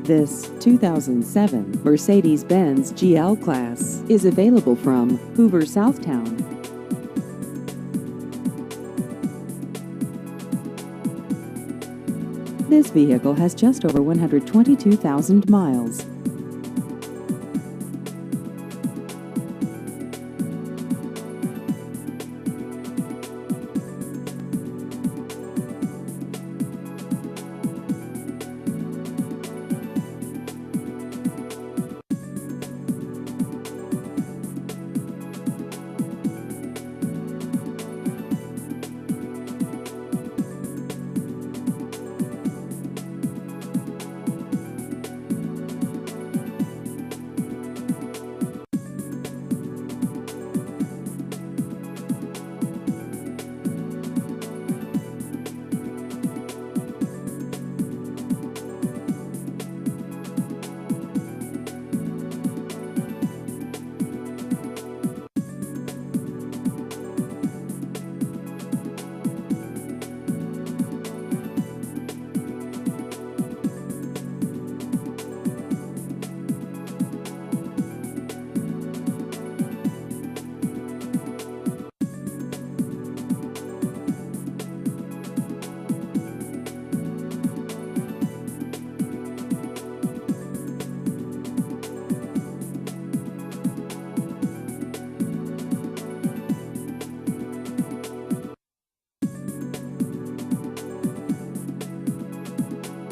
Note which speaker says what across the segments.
Speaker 1: This 2007 Mercedes-Benz GL Class is available from Hoover, Southtown. This vehicle has just over 122,000 miles.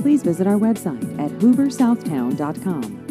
Speaker 1: Please visit our website at hooversouthtown.com.